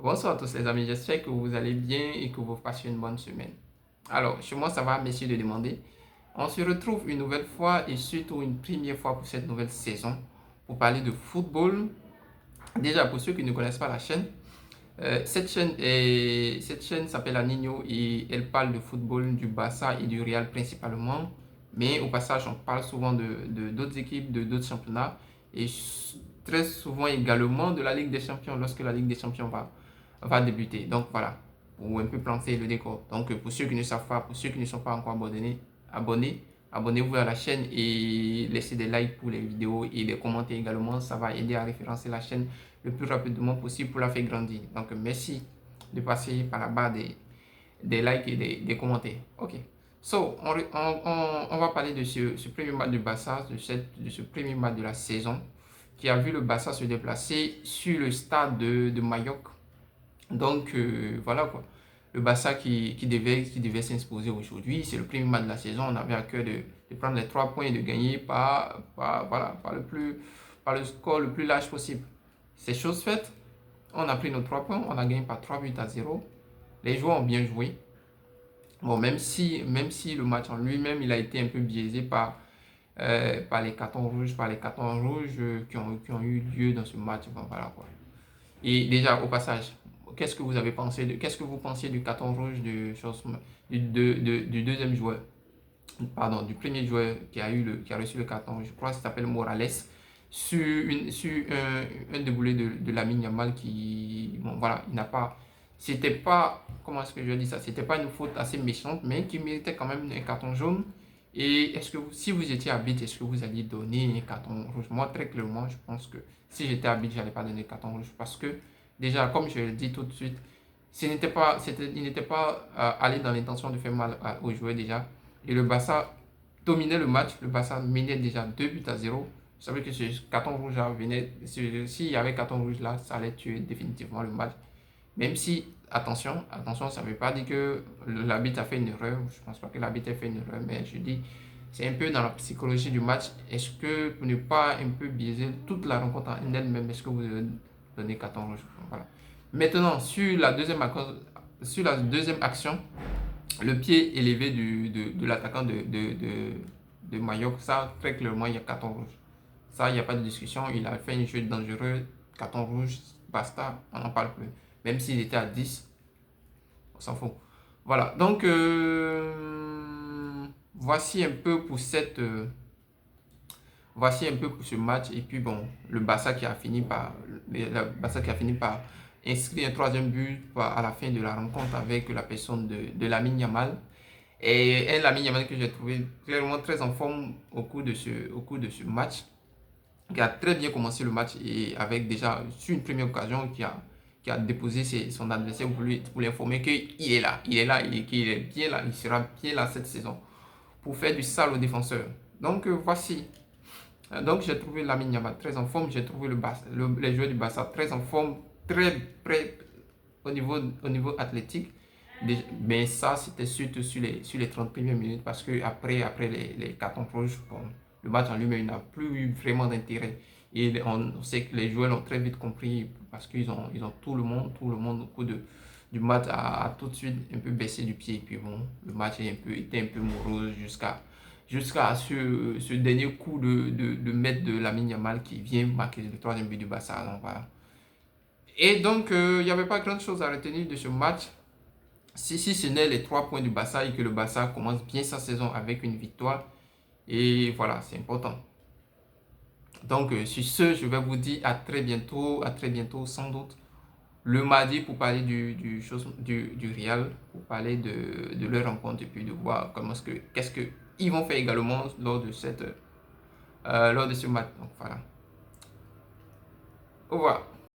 Bonsoir à tous les amis, j'espère que vous allez bien et que vous passez une bonne semaine. Alors, chez moi ça va, merci de demander. On se retrouve une nouvelle fois et surtout une première fois pour cette nouvelle saison pour parler de football. Déjà, pour ceux qui ne connaissent pas la chaîne, cette chaîne s'appelle Anino et elle parle de football, du Barça et du Real principalement. Mais au passage, on parle souvent de d'autres équipes, de d'autres championnats et très souvent également de la Ligue des Champions lorsque la Ligue des Champions va débuter. Donc voilà, pour un peu planter le décor. Donc pour ceux qui ne savent pas, pour ceux qui ne sont pas encore abonnez-vous à la chaîne et laissez des likes pour les vidéos et des commentaires également. Ça va aider à référencer la chaîne le plus rapidement possible pour la faire grandir. Donc merci de passer par la barre des likes et des commentaires. Ok. So, on va parler de ce premier match du Barça, de ce premier match de la saison, qui a vu le Barça se déplacer sur le stade de Mallorca. Donc, voilà quoi. Le Barça qui devait s'imposer aujourd'hui, c'est le premier match de la saison. On avait à cœur de prendre les 3 points et de gagner voilà, par le score le plus large possible. C'est chose faite. On a pris nos 3 points, on a gagné par 3 buts à 0. Les joueurs ont bien joué. Bon, même si le match en lui-même, il a été un peu biaisé par les cartons rouges, qui ont eu lieu dans ce match. Bon, voilà quoi. Et déjà, au passage, qu'est-ce que vous pensez du carton rouge du deuxième joueur, pardon, du premier joueur qui a reçu le carton, je crois qu'il s'appelle Morales, sur un déboulé de Lamine Yamal qui, bon voilà, c'était pas, comment est-ce que je dis ça, c'était pas une faute assez méchante, mais qui méritait quand même un carton jaune. Et si vous étiez arbitre, est-ce que vous alliez donner un carton rouge? Moi, très clairement, je pense que si j'étais arbitre, je n'allais pas donner un carton rouge parce que, déjà, comme je l'ai dit tout de suite, il n'était pas allé dans l'intention de faire mal aux joueurs déjà. Et le Barça dominait le match. Le Barça menait déjà 2 buts à 0. Je savais que ce carton rouge là venait. S'il y avait carton rouge là, ça allait tuer définitivement le match. Même si, attention, ça ne veut pas dire que l'arbitre a fait une erreur. Je ne pense pas que l'arbitre ait fait une erreur, mais je dis, c'est un peu dans la psychologie du match. Est-ce que pour ne pas un peu biaiser toute la rencontre en elle-même, est-ce que vous devez donner carton rouge? Voilà. Maintenant, sur la deuxième action, le pied élevé de l'attaquant de Mallorca, ça, très clairement, il y a carton rouge. Ça, il n'y a pas de discussion. Il a fait un jeu dangereux, carton rouge, basta, on n'en parle plus. Même s'il était à 10, on s'en fout. Voilà, donc voici un peu pour voici un peu pour ce match. Et puis bon, le Barça qui a fini par inscrire un troisième but à la fin de la rencontre avec la personne de Lamine Yamal. Et un Lamine Yamal que j'ai trouvé clairement très en forme au cours de ce match, qui a très bien commencé le match et avec déjà sur une première occasion qui a déposé son adversaire pour l'informer qu'il est là et qu'il est bien là, il sera bien là cette saison pour faire du sale aux défenseurs. Donc voici. Donc j'ai trouvé Lamine Yamal très en forme, j'ai trouvé les joueurs du Barça très en forme, très prêts au niveau athlétique. Mais ça, c'était surtout sur les 30 premières minutes parce que après les cartons rouges, bon, le match en lui-même n'a plus eu vraiment d'intérêt. Et on sait que les joueurs l'ont très vite compris parce ils ont tout le monde au cours du match a tout de suite un peu baissé du pied. Et puis bon, le match était un peu morose jusqu'à ce dernier coup de maître de Lamine Yamal qui vient marquer le troisième but du Barça. Donc, voilà. Et donc, il n'y avait pas grand chose à retenir de ce match. Si ce n'est les 3 points du Barça et que le Barça commence bien sa saison avec une victoire. Et voilà, c'est important. Donc, sur ce, je vais vous dire à très bientôt sans doute, le mardi pour parler du Real, pour parler de leur rencontre et puis de voir qu'est-ce qu'ils vont faire également lors de ce match. Donc, voilà. Au revoir.